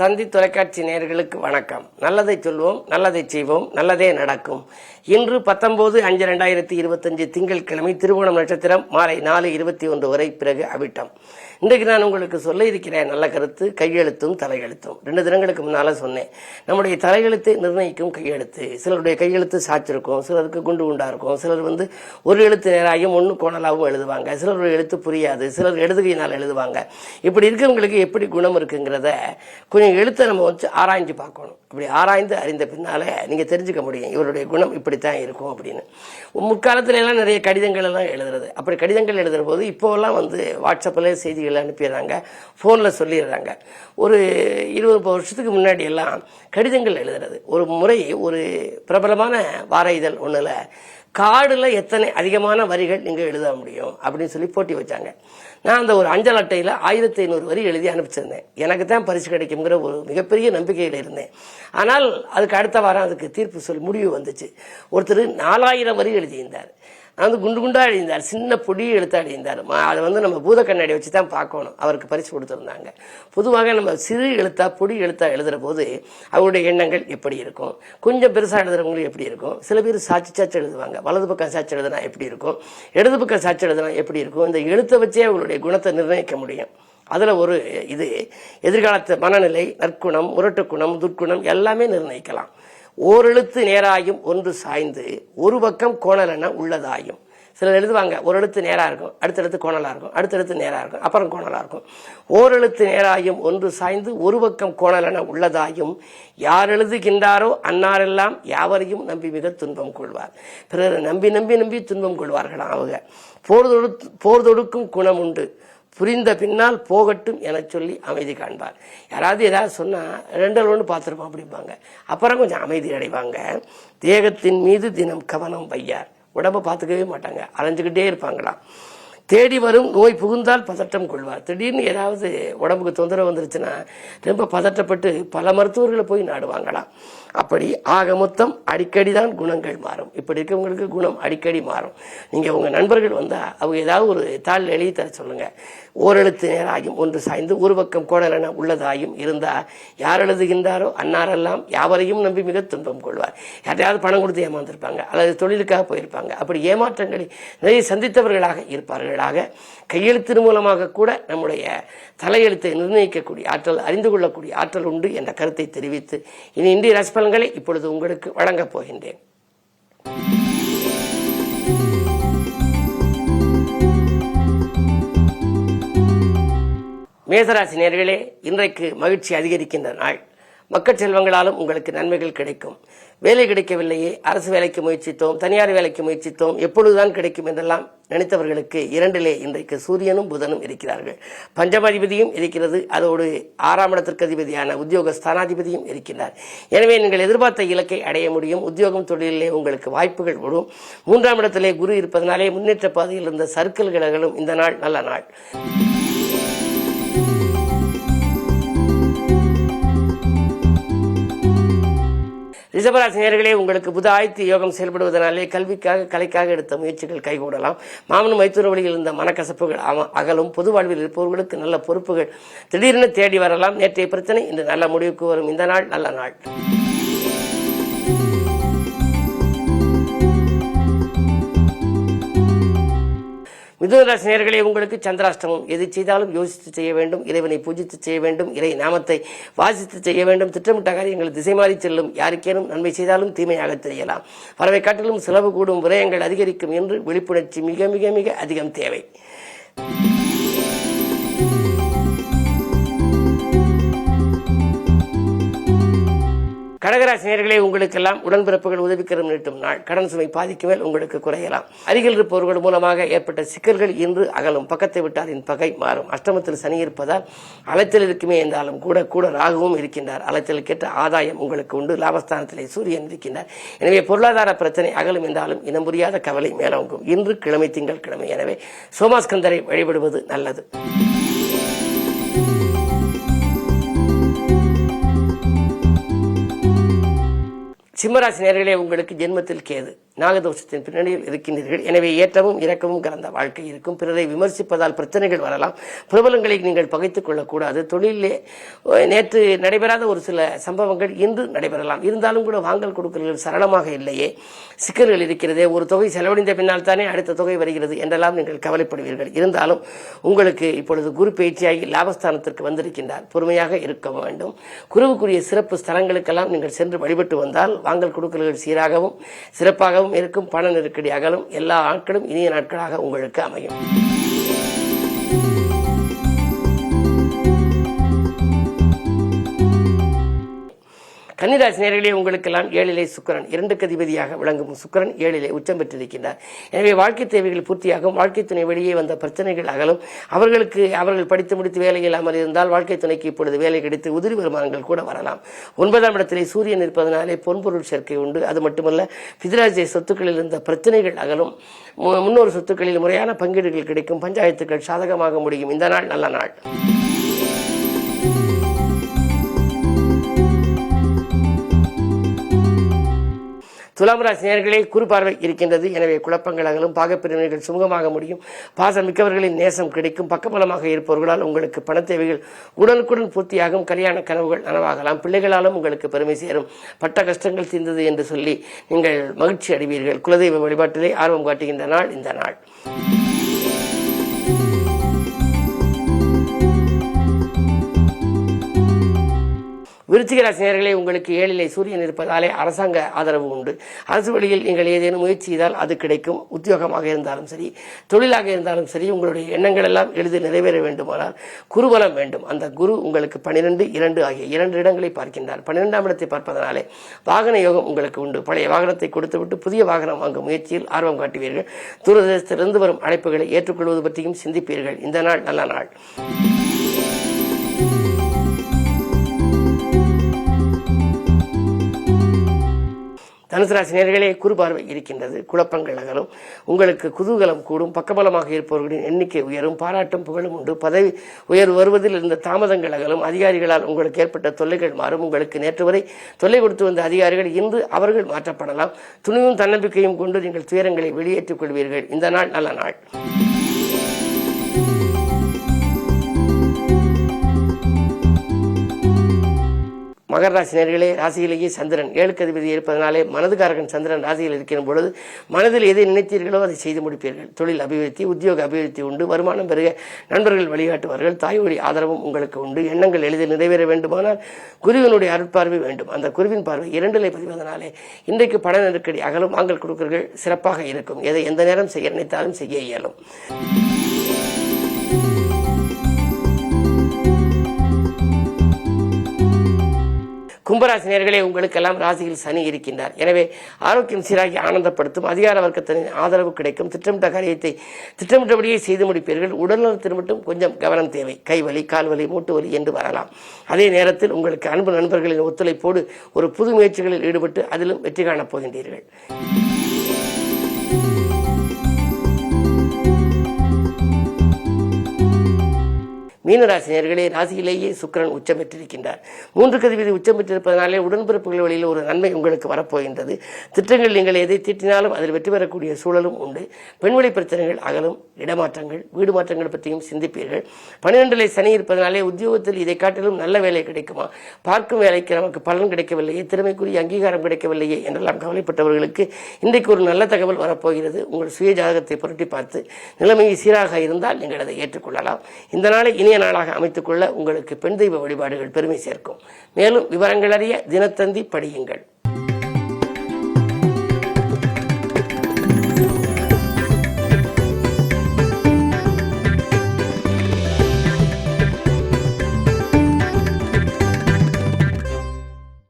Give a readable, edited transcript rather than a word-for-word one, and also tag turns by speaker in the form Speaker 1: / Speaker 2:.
Speaker 1: தந்தி தொலைக்காட்சி நேயர்களுக்கு வணக்கம். நல்லதை சொல்வோம், நல்லதை செய்வோம், நல்லதே நடக்கும். இன்று 19/5/2025 திங்கட்கிழமை, திருவோணம் நட்சத்திரம், மாலை 4:21 வரை, பிறகு அவிட்டம். இன்றைக்கு நான் உங்களுக்கு சொல்ல இருக்கிறேன் நல்ல கருத்து, கையெழுத்தும் தலையெழுத்தும். 2 தினங்களுக்கு முன்னால சொன்னேன், நம்முடைய தலையெழுத்தை நிர்ணயிக்கும் கையெழுத்து. சிலருடைய கையெழுத்து சாய்ச்சிருக்கும், சிலருக்கு குண்டு குண்டா இருக்கும், சிலர் ஒரு எழுத்து நேராயும் ஒன்று கோணலாகவும் எழுதுவாங்க, சிலருடைய எழுத்து புரியாது, சிலர் எழுதுகையினால் எழுதுவாங்க. இப்படி இருக்கிறவங்களுக்கு எப்படி குணம் இருக்குங்கிறத கொஞ்சம் எழுத்தை நம்ம வச்சு ஆராய்ஞ்சு பார்க்கணும். இப்படி ஆராய்ந்து அறிந்த பின்னால நீங்க தெரிஞ்சுக்க முடியும் இவருடைய குணம் இப்படித்தான் இருக்கும் அப்படின்னு. முற்காலத்துல எல்லாம் நிறைய கடிதங்கள் எல்லாம் எழுதுறது. அப்படி கடிதங்கள் எழுதுற போது இப்போல்லாம் வாட்ஸ்அப்ல செய்திகள் அனுப்பிடுறாங்க, போன்ல சொல்லிடுறாங்க. ஒரு 20 வருஷத்துக்கு முன்னாடி எல்லாம் கடிதங்கள் எழுதுறது. ஒரு முறை ஒரு பிரபலமான வார இதழ் ஒண்ணுல கார்டுல எத்தனை அதிகமான வரிகள் நீங்க எழுத முடியும் அப்படின்னு சொல்லி போட்டி வச்சாங்க. நான் அந்த ஒரு அஞ்சல் அட்டையில 1500 வரி எழுதி அனுப்பிச்சிருந்தேன். எனக்கு தான் பரிசு கிடைக்குங்கிற ஒரு மிகப்பெரிய நம்பிக்கையில் இருந்தேன். ஆனால் அதுக்கு அடுத்த வாரம் அதுக்கு தீர்ப்பு சொல்லி முடிவு வந்துச்சு. ஒருத்தர் 4000 வரி எழுதியிருந்தார். குண்டு குண்டா எழுதியிருந்தார், சின்ன பொடி எழுத்தா எழுதியிருந்தார். அதை நம்ம பூத கண்ணாடி வச்சு தான் பார்க்கணும். அவருக்கு பரிசு கொடுத்துருந்தாங்க. பொதுவாக நம்ம சிறு எழுத்தா பொடி எழுத்தா எழுதுற போது அவருடைய எண்ணங்கள் எப்படி இருக்கும், கொஞ்சம் பெருசா எழுதுறவங்களுக்கு எப்படி இருக்கும். சில பேர் சாட்சி எழுதுவாங்க, வலது பக்கம் சாட்சி எழுதுனா எப்படி இருக்கும், இடது பக்கம் சாட்சி எழுதுனா எப்படி இருக்கும். இந்த எழுத்தை வச்சே அவங்களுடைய குணத்தை நிர்ணயிக்க முடியும். அதுல ஒரு இது எதிர்காலத்து மனநிலை, நற்குணம், முரட்டு குணம், துர்க்குணம் எல்லாமே நிர்ணயிக்கலாம். ஓரெழுத்து நேராயும் ஒன்று சாய்ந்து ஒரு பக்கம் கோணலென உள்ளதாயும். சிலர் எழுதுவாங்க, ஒரு எழுத்து நேரா இருக்கும், அடுத்தடுத்து கோணலா இருக்கும், அடுத்தடுத்து நேரா இருக்கும், அப்புறம் கோணலா இருக்கும். ஓரெழுத்து நேராயும் ஒன்று சாய்ந்து ஒரு பக்கம் கோணலென உள்ளதாயும் யார் எழுதுகின்றாரோ அன்னாரெல்லாம் யாவரையும் நம்பி மிக துன்பம் கொள்வார். பிறர் நம்பி நம்பி நம்பி துன்பம் கொள்வார்களாம். அவங்க போர் தொடுக்கும் குணம் உண்டு, புரிந்த பின்னால் போகட்டும் என சொல்லி அமைதி காண்பார். யாராவது ஏதாவது சொன்னா 2 பார்த்துருப்போம் அப்படிம்பாங்க. அப்புறம் கொஞ்சம் அமைதி அடைவாங்க. தேகத்தின் மீது தினம் கவனம் வையார். உடம்ப பார்த்துக்கவே மாட்டாங்க, அலைஞ்சுக்கிட்டே இருப்பாங்களாம். தேடி வரும் நோய் புகுந்தால் பதட்டம் கொள்வார். திடீர்னு ஏதாவது உடம்புக்கு தொந்தரவு வந்துருச்சுன்னா ரொம்ப பதட்டப்பட்டு பல மருத்துவர்களை போய் நாடுவாங்களாம். அப்படி ஆக மொத்தம் அடிக்கடிதான் குணங்கள் மாறும். இப்படி இருக்கவங்களுக்கு குணம் அடிக்கடி மாறும். நீங்க உங்க நண்பர்கள் வந்தா அவங்க ஏதாவது ஒரு தாள் எழுதி தர சொல்லுங்க. ஓரெழுத்து நேராயும் ஒன்று சாய்ந்து ஒரு பக்கம் கோணலென உள்ளதாயும் இருந்தா யார் எழுதுகின்றாரோ அன்னாரெல்லாம் யாவரையும் நம்பி மிக துன்பம் கொள்வார். யாரையாவது பணம் கொடுத்து ஏமாந்திருப்பாங்க, அல்லது தொழிலுக்காக போயிருப்பாங்க. அப்படி ஏமாற்றங்களை நிறைய சந்தித்தவர்களாக இருப்பார்களாக. கையெழுத்தின் மூலமாக கூட நம்முடைய தலையெழுத்தை நிர்ணயிக்கக்கூடிய ஆற்றல், அறிந்து கொள்ளக்கூடிய ஆற்றல் உண்டு என்ற கருத்தை தெரிவித்து இன்றைய ரசபலன்களை இப்பொழுது உங்களுக்கு வழங்கப் போகின்றேன். மேசராசி நேயர்களே, இன்றைக்கு மகிழ்ச்சி அதிகரிக்கின்ற நாள். மக்கள் செல்வங்களாலும் உங்களுக்கு நன்மைகள் கிடைக்கும். வேலை கிடைக்கவில்லையே, அரசு வேலைக்கு முயற்சித்தோம், தனியார் வேலைக்கு முயற்சித்தோம், எப்பொழுதுதான் கிடைக்கும் என்றெல்லாம் நினைத்தவர்களுக்கு 2லே இன்றைக்கு சூரியனும் புதனும் இருக்கிறார்கள். பஞ்சமாதிபதியும் இருக்கிறது, அதோடு 6ஆம் இடத்திற்கு அதிபதியான உத்தியோக ஸ்தானாதிபதியும் இருக்கிறார். எனவே நீங்கள் எதிர்பார்த்த இலக்கை அடைய முடியும். உத்தியோகம், தொழிலே உங்களுக்கு வாய்ப்புகள் வரும். 3ஆம் இடத்திலே குரு இருப்பதனாலே முன்னேற்ற பாதையில் இருந்த சர்க்கிள்களும் இந்த நாள் நல்ல நாள். ரிஷபராசி நேயர்களே, உங்களுக்கு புத ஆதித்ய யோகம் செயல்படுவதனாலே கல்விக்காக, கலைக்காக எடுத்த முயற்சிகள் கைகூடலாம். மாமன் மைத்துன வழியில் இருந்த மனக்கசப்புகள் அகலும். பொது வாழ்வில் இருப்பவர்களுக்கு நல்ல பொறுப்புகள் திடீரென தேடி வரலாம். நேற்றைய பிரச்சனை இன்று நல்ல முடிவுக்கு வரும். இந்த நாள் நல்ல நாள். மிதுனராசி நேயர்களே, உங்களுக்கு சந்திராஷ்டமம். எது செய்தாலும் யோசித்து செய்ய வேண்டும், இறைவனை பூஜித்து செய்ய வேண்டும், இறை நாமத்தை வாசித்து செய்ய வேண்டும். திட்டமிட்ட காரியங்கள் திசை மாறி செல்லும். யாருக்கேனும் நன்மை செய்தாலும் தீமையாக தெரியலாம். வரவை காட்டிலும் செலவு கூடும், விரயங்கள் அதிகரிக்கும் என்று விழிப்புணர்ச்சி மிக மிக மிக அதிகம் தேவை. கடகராசி நேயர்களே, உங்களுக்கெல்லாம் உடன்பிறப்புகள் உதவிக்கரம் நீட்டும் நாள். கடன் சுமை பாதிக்கு மேல் உங்களுக்கு குறையலாம். அருகில் இருப்பவர்கள் மூலமாக ஏற்பட்ட சிக்கல்கள் இன்று அகலும். பக்கத்தை விட்டாரின் பகை மாறும். அஷ்டமத்தில் சனி இருப்பதால் அலைச்சல் இருக்குமே என்றாலும் கூட ராகுவும் இருக்கின்றார். அலைச்சலுக்கேற்ற ஆதாயம் உங்களுக்கு உண்டு. லாபஸ்தானத்திலே சூரியன் இருக்கின்றார். எனவே பொருளாதார பிரச்சனை அகலும் என்றாலும் இனம் புரியாத கவலை மேலோங்கும். இன்று கிழமை, திங்கள் கிழமை. எனவே சோமாஸ்கந்தரை வழிபடுவது நல்லது. சிம்மராசி நேயர்களே, உங்களுக்கு ஜென்மத்தில் கேது. நாகதோஷத்தின் பின்னணியில் இருக்கின்றீர்கள். எனவே ஏற்றமும் இறக்கமும் கலந்த வாழ்க்கை இருக்கும். பிறரை விமர்சிப்பதால் பிரச்சனைகள் வரலாம். பிரபலங்களை நீங்கள் பகைத்துக் கொள்ளக்கூடாது. தொழிலே நேற்று நடைபெறாத ஒரு சில சம்பவங்கள் இன்று நடைபெறலாம். இருந்தாலும் கூட வாங்கல் கொடுக்கல்கள் சரளமாக இல்லையே, சிக்கல்கள் இருக்கிறதே. ஒரு தொகை செலவழிந்த பின்னால் தானே அடுத்த தொகை வருகிறது என்றெல்லாம் நீங்கள் கவலைப்படுவீர்கள். இருந்தாலும் உங்களுக்கு இப்பொழுது குரு பயிற்சியாகி லாபஸ்தானத்திற்கு வந்திருக்கின்றார். பொறுமையாக இருக்க வேண்டும். குருவுக்குரிய சிறப்பு ஸ்தலங்களுக்கெல்லாம் நீங்கள் சென்று வழிபட்டு வந்தால் வாங்கல் கொடுக்கல்கள் சீராகவும் சிறப்பாகவும் இருக்கும். பண நெருக்கடி அகலும். எல்லா நாட்களும் இனிய நாட்களாக உங்களுக்கு அமையும். கன்னிராசி நேயர்களே, உங்களுக்கெல்லாம் ஏழிலே சுக்கிரன் 2க்கு அதிபதியாக விளங்கும் சுக்கிரன் 7லே உச்சம் பெற்றிருக்கின்றார். எனவே வாழ்க்கை தேவைகள் பூர்த்தியாகும். வாழ்க்கை துணை வெளியே வந்த பிரச்சனைகள் அகலும். அவர்கள் படித்து முடித்து வேலை இல்லாமல் இருந்தால் வாழ்க்கை துணைக்கு இப்பொழுது வேலை கிடைத்து உதிரி வருமானங்கள் கூட வரலாம். 9ஆம் இடத்திலே சூரியன் இருப்பதனாலே பொன்பொருள் சேர்க்கை உண்டு. அது மட்டுமல்ல, பிதிராஜ்ய சொத்துக்களில் இருந்த பிரச்சனைகள் அகலும். முன்னோர் சொத்துக்களில் முறையான பங்கீடுகள் கிடைக்கும். பஞ்சாயத்துக்கள் சாதகமாக முடியும். இந்த நாள் நல்ல நாள். துலாம் ராசி நேயர்களே, குரு பார்வை இருக்கின்றது. எனவே குழப்பங்கள் அகலும். பாகப்பிரிவினைகள் சுமூகமாக முடியும். பாசம் மிக்கவர்களின் நேசம் கிடைக்கும். பக்கபலமாக இருப்பவர்களால் உங்களுக்கு பண தேவைகள் உடனுக்குடன் பூர்த்தியாகும். கல்யாண கனவுகள் நனவாகலாம். பிள்ளைகளாலும் உங்களுக்கு பெருமை சேரும். பட்ட கஷ்டங்கள் தீர்ந்தது என்று சொல்லி நீங்கள் மகிழ்ச்சி அடைவீர்கள். குலதெய்வ வழிபாட்டிலே ஆர்வம் காட்டுகின்ற நாள் இந்த நாள். விருச்சிக ராசி நேயர்களே, உங்களுக்கு 7லே சூரியன் இருப்பதாலே அரசாங்க ஆதரவு உண்டு. அரசு வழியில் நீங்கள் ஏதேனும் முயற்சி செய்தால் அது கிடைக்கும். உத்தியோகமாக இருந்தாலும் சரி, தொழிலாக இருந்தாலும் சரி, உங்களுடைய எண்ணங்கள் எல்லாம் எளிதில் நிறைவேற வேண்டுமானால் குருபலம் வேண்டும். அந்த குரு உங்களுக்கு 12, 2 ஆகிய 2 இடங்களை பார்க்கின்றார். 12ஆம் இடத்தை பார்ப்பதனாலே வாகன யோகம் உங்களுக்கு உண்டு. பழைய வாகனத்தை கொடுத்துவிட்டு புதிய வாகனம் வாங்கும் முயற்சியில் ஆர்வம் காட்டுவீர்கள். தூரதேசத்திலிருந்து வரும் அழைப்புகளை ஏற்றுக்கொள்வது பற்றியும் சிந்திப்பீர்கள். இந்த நாள் நல்ல நாள். தனுசு ராசி நேயர்களே, குரு பார்வை இருக்கின்றது. குழப்பங்கள் அகலும். உங்களுக்கு குதூகலம் கூடும். பக்கபலமாக இருப்பவர்களின் எண்ணிக்கை உயரும். பாராட்டும் புகழும் உண்டு. பதவி உயர்வு வருவதில் இருந்த தாமதங்கள் அகலும். அதிகாரிகளால் உங்களுக்கு ஏற்பட்ட தொல்லைகள் மாறும். உங்களுக்கு நேற்று வரை தொல்லை கொடுத்து வந்த அதிகாரிகள் இன்று அவர்கள் மாற்றப்படலாம். துணிவும் தன்னம்பிக்கையும் கொண்டு நீங்கள் துயரங்களை வெளியேற்றிக் கொள்வீர்கள். இந்த நாள் நல்ல நாள். மகர ராசி நேயர்களே, ராசியிலேயே சந்திரன் 7க்கு அதிபதி இருப்பதனாலே மனதுக்காரகன் சந்திரன் ராசியில் இருக்கிற பொழுது மனதில் எதை நினைத்தீர்களோ அதை செய்து முடிப்பீர்கள். தொழில் அபிவிருத்தி, உத்தியோக அபிவிருத்தி உண்டு. வருமானம் பெருக நண்பர்கள் வழிகாட்டுவார்கள். தாய் வழி ஆதரவும் உங்களுக்கு உண்டு. எண்ணங்கள் எளிதில் நிறைவேற வேண்டுமானால் குருவினுடைய அருட்பார்வை வேண்டும். அந்த குருவின் பார்வை 2லே பதிவதனாலே இன்றைக்கு பண நெருக்கடி அகலும். வாங்கல் கொடுக்கல்கள் சிறப்பாக இருக்கும். எதை எந்த நேரம் செய்ய நினைத்தாலும் செய்ய இயலும். கும்பராசி நேயர்களே, உங்களுக்கெல்லாம் ராசியில் சனி இருக்கின்றார். எனவே ஆரோக்கியம் சீராகி ஆனந்தப்படுத்தும். அதிகார வர்க்கத்தின் ஆதரவு கிடைக்கும். திட்டமிட்ட காரியத்தை திட்டமிட்டபடியே செய்து முடிப்பீர்கள். உடல்நலத்தில் மட்டும் கொஞ்சம் கவனம் தேவை. கைவலி, கால்வலி, மூட்டு வலி என்று வரலாம். அதே நேரத்தில் உங்களுக்கு அன்பு நண்பர்களின் ஒத்துழைப்போடு ஒரு புது முயற்சிகளில் ஈடுபட்டு அதிலும் வெற்றி காணப் போகின்றீர்கள். மீனராசி நேயர்களே, ராசியிலேயே சுக்கிரன் உச்சம் பெற்றிருக்கின்றார். 3க்கு அதிபதி உச்சம் பெற்றிருப்பதனாலே உடன்பிறப்புகள் வழியில் ஒரு நன்மை உங்களுக்கு வரப்போகின்றது. திட்டங்கள் நீங்கள் எதை தீட்டினாலும் அதில் வெற்றி பெறக்கூடிய சூழலும் உண்டு. பெண்வெளி பிரச்சனைகள் அகலும். இடமாற்றங்கள், வீடு மாற்றங்கள் பற்றியும் சிந்திப்பீர்கள். 12லே சனி இருப்பதனாலே உத்தியோகத்தில் இதை காட்டிலும் நல்ல வேலை கிடைக்குமா, பார்க்கும் வேலைக்கு நமக்கு பலன் கிடைக்கவில்லையே, திறமைக்குரிய அங்கீகாரம் கிடைக்கவில்லையே என்றெல்லாம் கவலைப்பட்டவர்களுக்கு இன்றைக்கு ஒரு நல்ல தகவல் வரப்போகிறது. உங்கள் சுய ஜாதகத்தை புரட்டி பார்த்து நிலைமையை சீராக இருந்தால் நீங்கள் அதை ஏற்றுக்கொள்ளலாம். இந்த நாளை இனிய நாளாக அமைத்துக் கொள்ள உங்களுக்கு பெண் தெய்வ வழிபாடுகள் பெருமை சேர்க்கும். மேலும் விவரங்கள் அறிய தினத்தந்தி படியுங்கள்.